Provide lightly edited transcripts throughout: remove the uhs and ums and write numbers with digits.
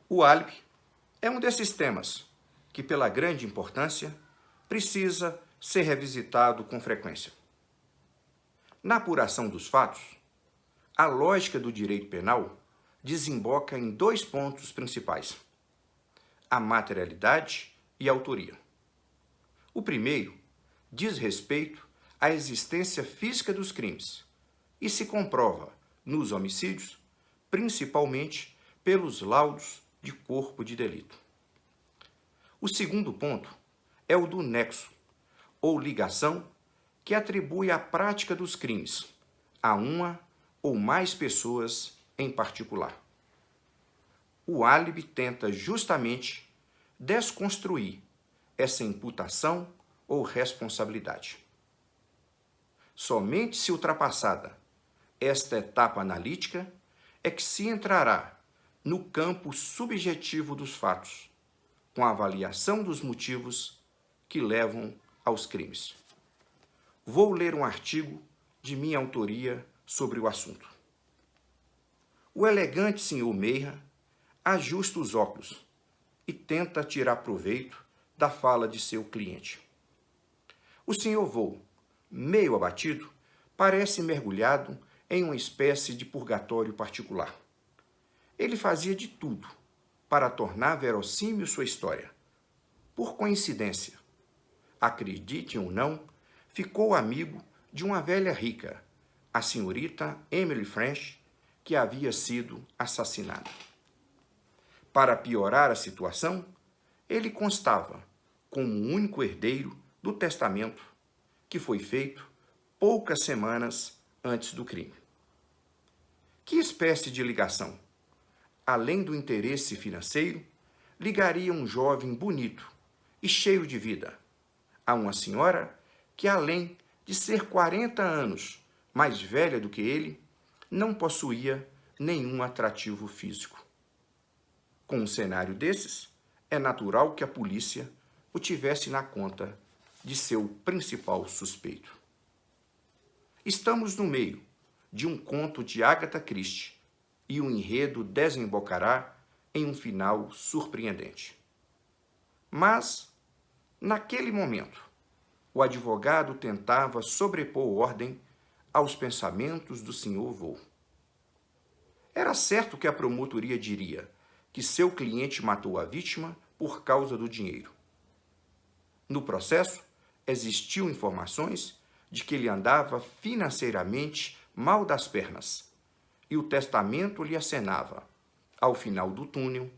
O álibi é um desses temas que, pela grande importância, precisa ser revisitado com frequência. Na apuração dos fatos, a lógica do direito penal desemboca em dois pontos principais: a materialidade e a autoria. O primeiro diz respeito à existência física dos crimes e se comprova nos homicídios, principalmente pelos laudos de corpo de delito. O segundo ponto é o do nexo, ou ligação, que atribui a prática dos crimes a uma ou mais pessoas em particular. O álibi tenta justamente desconstruir essa imputação ou responsabilidade. Somente se ultrapassada esta etapa analítica é que se entrará no campo subjetivo dos fatos, com a avaliação dos motivos que levam aos crimes. Vou ler um artigo de minha autoria sobre o assunto. O elegante senhor Meira ajusta os óculos e tenta tirar proveito da fala de seu cliente. O senhor Vou, meio abatido, parece mergulhado em uma espécie de purgatório particular. Ele fazia de tudo para tornar verossímil sua história. Por coincidência, acreditem ou não, ficou amigo de uma velha rica, a senhorita Emily French, que havia sido assassinada. Para piorar a situação, ele constava como o único herdeiro do testamento que foi feito poucas semanas antes do crime. Que espécie de ligação? Além do interesse financeiro, ligaria um jovem bonito e cheio de vida a uma senhora que, além de ser 40 anos mais velha do que ele, não possuía nenhum atrativo físico. Com um cenário desses, é natural que a polícia o tivesse na conta de seu principal suspeito. Estamos no meio de um conto de Agatha Christie e o enredo desembocará em um final surpreendente. Mas, naquele momento, o advogado tentava sobrepor ordem aos pensamentos do Sr. Vou. Era certo que a promotoria diria que seu cliente matou a vítima por causa do dinheiro. No processo, existiam informações de que ele andava financeiramente mal das pernas e o testamento lhe acenava, ao final do túnel,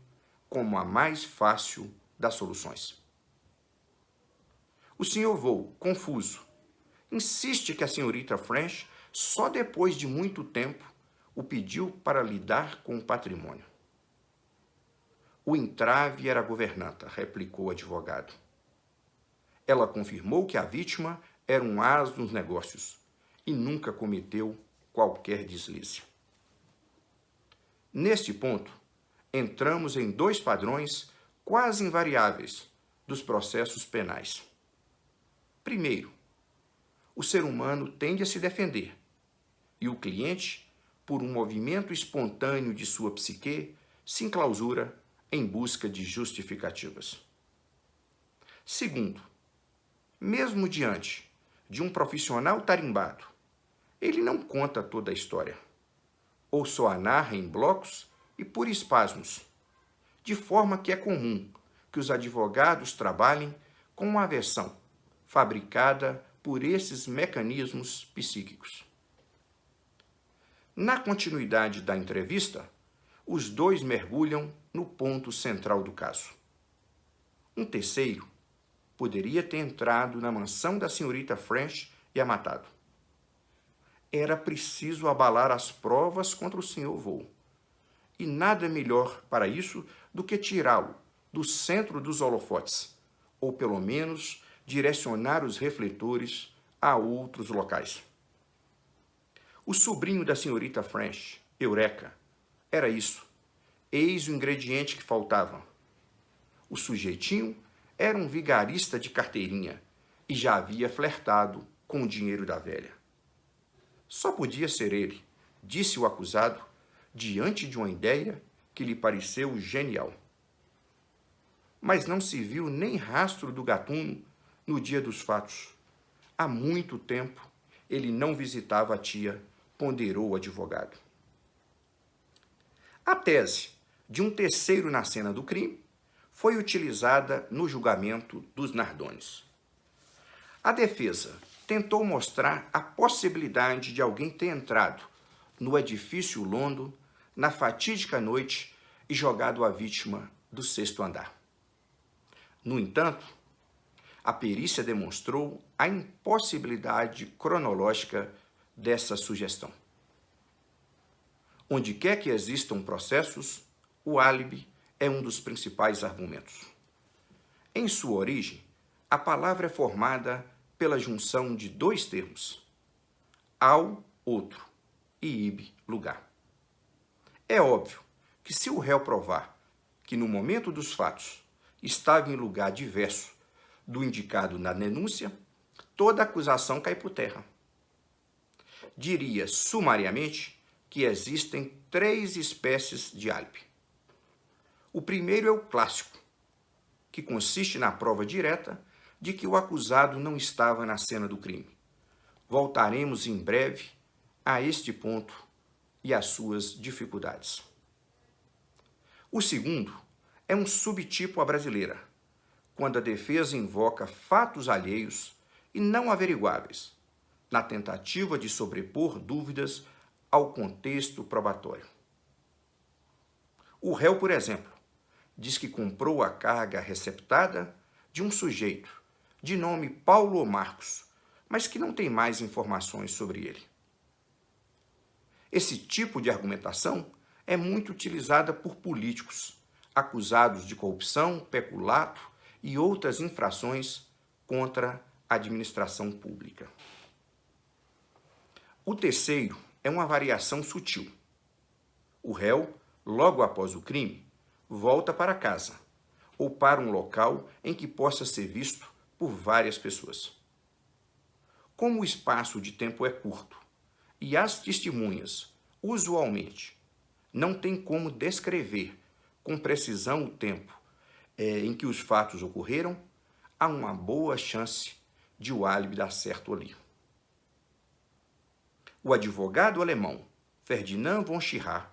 como a mais fácil das soluções. O Sr. Vou, confuso, insiste que a senhorita French, só depois de muito tempo, o pediu para lidar com o patrimônio. O entrave era a governanta, replicou o advogado. Ela confirmou que a vítima era um as nos negócios e nunca cometeu qualquer deslize. Neste ponto, entramos em dois padrões quase invariáveis dos processos penais. Primeiro, o ser humano tende a se defender e o cliente, por um movimento espontâneo de sua psique, se enclausura em busca de justificativas. Segundo, mesmo diante de um profissional tarimbado, ele não conta toda a história, ou só a narra em blocos e por espasmos, de forma que é comum que os advogados trabalhem com uma versão fabricada por esses mecanismos psíquicos. Na continuidade da entrevista, os dois mergulham no ponto central do caso. Um terceiro poderia ter entrado na mansão da senhorita French e a matado. Era preciso abalar as provas contra o Sr. Vou. E nada melhor para isso do que tirá-lo do centro dos holofotes, ou pelo menos direcionar os refletores a outros locais. O sobrinho da senhorita French, Eureka, era isso. Eis o ingrediente que faltava. O sujeitinho era um vigarista de carteirinha e já havia flertado com o dinheiro da velha. Só podia ser ele, disse o acusado, diante de uma ideia que lhe pareceu genial. Mas não se viu nem rastro do gatuno no dia dos fatos. Há muito tempo ele não visitava a tia, ponderou o advogado. A tese de um terceiro na cena do crime foi utilizada no julgamento dos Nardones. A defesa tentou mostrar a possibilidade de alguém ter entrado no edifício Londo na fatídica noite e jogado a vítima do 6º andar. No entanto, a perícia demonstrou a impossibilidade cronológica dessa sugestão. Onde quer que existam processos, o álibi é um dos principais argumentos. Em sua origem, a palavra é formada pela junção de dois termos, ao, outro, e ibe, lugar. É óbvio que se o réu provar que no momento dos fatos estava em lugar diverso do indicado na denúncia, toda acusação cai por terra. Diria sumariamente que existem 3 espécies de álibi. O primeiro é o clássico, que consiste na prova direta de que o acusado não estava na cena do crime. Voltaremos em breve a este ponto e às suas dificuldades. O segundo é um subtipo à brasileira, quando a defesa invoca fatos alheios e não averiguáveis, na tentativa de sobrepor dúvidas ao contexto probatório. O réu, por exemplo, diz que comprou a carga receptada de um sujeito de nome Paulo Marcos, mas que não tem mais informações sobre ele. Esse tipo de argumentação é muito utilizada por políticos acusados de corrupção, peculato e outras infrações contra a administração pública. O terceiro é uma variação sutil. O réu, logo após o crime, volta para casa ou para um local em que possa ser visto por várias pessoas. Como o espaço de tempo é curto e as testemunhas, usualmente, não têm como descrever com precisão o tempo em que os fatos ocorreram, há uma boa chance de o álibi dar certo ali. O advogado alemão Ferdinand von Schirach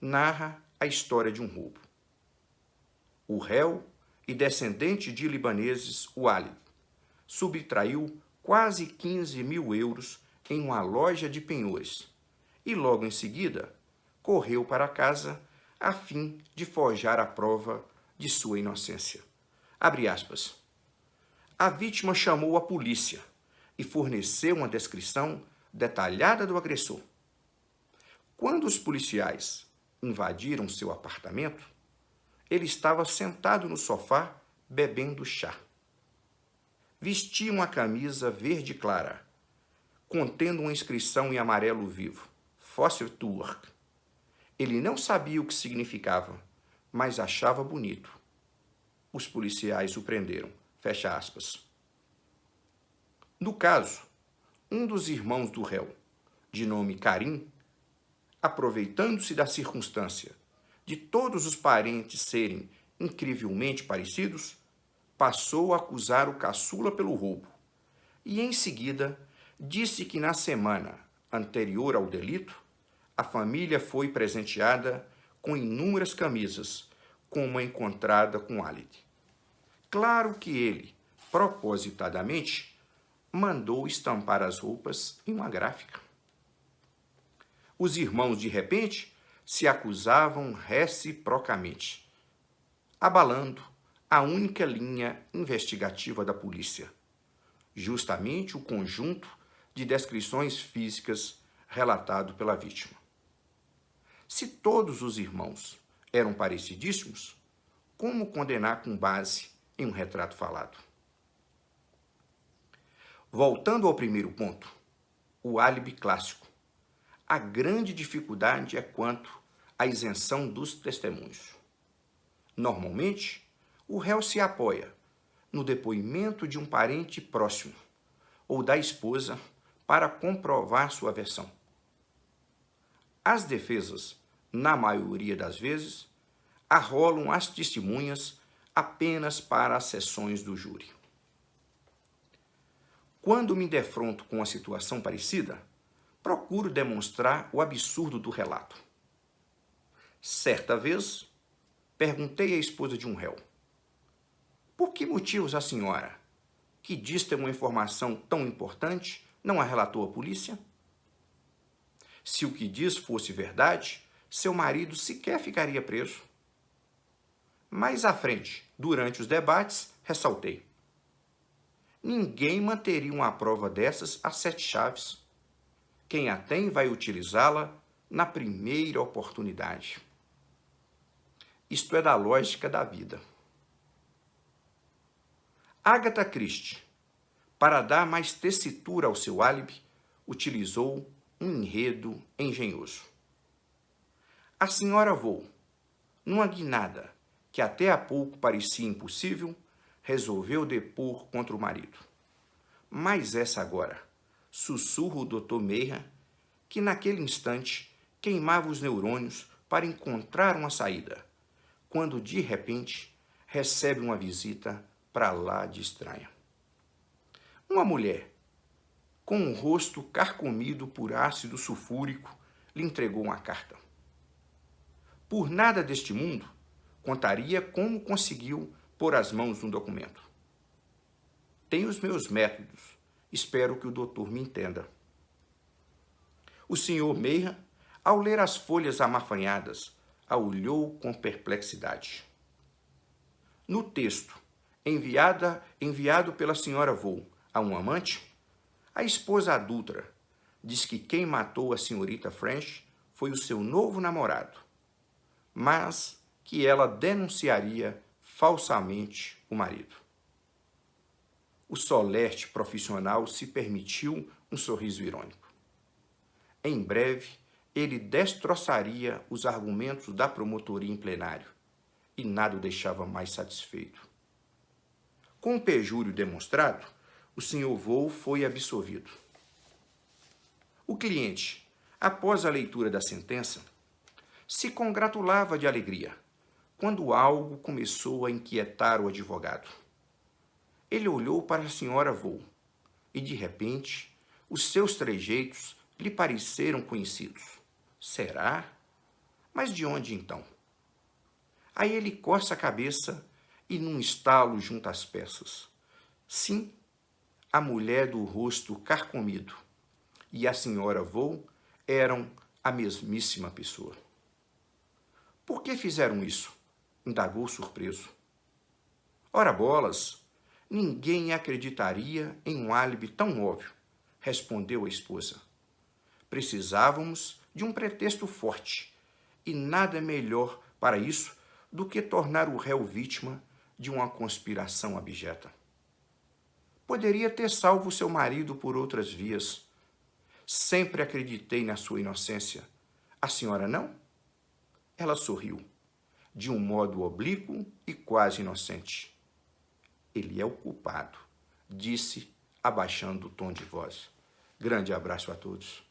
narra a história de um roubo. O réu e descendente de libaneses, o álibi, subtraiu quase 15 mil euros em uma loja de penhores e logo em seguida correu para casa a fim de forjar a prova de sua inocência. Abre aspas. A vítima chamou a polícia e forneceu uma descrição detalhada do agressor. Quando os policiais invadiram seu apartamento, ele estava sentado no sofá bebendo chá. Vestia uma camisa verde clara, contendo uma inscrição em amarelo vivo, Fossil to Work. Ele não sabia o que significava, mas achava bonito. Os policiais o prenderam. Fecha aspas. No caso, um dos irmãos do réu, de nome Karim, aproveitando-se da circunstância de todos os parentes serem incrivelmente parecidos, passou a acusar o caçula pelo roubo e, em seguida, disse que na semana anterior ao delito, a família foi presenteada com inúmeras camisas, como a encontrada com Alit. Claro que ele, propositadamente, mandou estampar as roupas em uma gráfica. Os irmãos, de repente, se acusavam reciprocamente, abalando a única linha investigativa da polícia, justamente o conjunto de descrições físicas relatado pela vítima. Se todos os irmãos eram parecidíssimos, como condenar com base em um retrato falado? Voltando ao primeiro ponto, o álibi clássico. A grande dificuldade é quanto à isenção dos testemunhos. Normalmente, o réu se apoia no depoimento de um parente próximo ou da esposa para comprovar sua versão. As defesas, na maioria das vezes, arrolam as testemunhas apenas para as sessões do júri. Quando me defronto com uma situação parecida, procuro demonstrar o absurdo do relato. Certa vez, perguntei à esposa de um réu: por que motivos a senhora, que diz ter uma informação tão importante, não a relatou à polícia? Se o que diz fosse verdade, seu marido sequer ficaria preso. Mais à frente, durante os debates, ressaltei: ninguém manteria uma prova dessas a 7 chaves. Quem a tem vai utilizá-la na primeira oportunidade. Isto é da lógica da vida. Agatha Christie, para dar mais tessitura ao seu álibi, utilizou um enredo engenhoso. A senhora Vaux, numa guinada que até há pouco parecia impossível, resolveu depor contra o marido. Mas essa agora, sussurra o Dr. Mayhem, que naquele instante queimava os neurônios para encontrar uma saída, quando de repente recebe uma visita para lá de estranha. Uma mulher, com um rosto carcomido por ácido sulfúrico, lhe entregou uma carta. Por nada deste mundo, contaria como conseguiu pôr as mãos no documento. Tenho os meus métodos, espero que o doutor me entenda. O Sr. Mayhem, ao ler as folhas amafanhadas, a olhou com perplexidade. No texto, enviado pela Sra. Vaux a um amante, a esposa adúltera diz que quem matou a senhorita French foi o seu novo namorado, mas que ela denunciaria falsamente o marido. O solerte profissional se permitiu um sorriso irônico. Em breve, ele destroçaria os argumentos da promotoria em plenário e nada o deixava mais satisfeito. Com o perjúrio demonstrado, o Sr. Vaux foi absolvido. O cliente, após a leitura da sentença, se congratulava de alegria quando algo começou a inquietar o advogado. Ele olhou para a Sra. Vaux e, de repente, os seus trejeitos lhe pareceram conhecidos. Será? Mas de onde então? Aí ele coça a cabeça e, num estalo, junta as peças. Sim, a mulher do rosto carcomido e a Sra. Vaux eram a mesmíssima pessoa. Por que fizeram isso? Indagou surpreso. Ora bolas, ninguém acreditaria em um álibi tão óbvio, respondeu a esposa. Precisávamos de um pretexto forte, e nada melhor para isso do que tornar o réu vítima de uma conspiração abjeta. Poderia ter salvo seu marido por outras vias. Sempre acreditei na sua inocência. A senhora não? Ela sorriu, de um modo oblíquo e quase inocente. Ele é o culpado, disse, abaixando o tom de voz. Grande abraço a todos.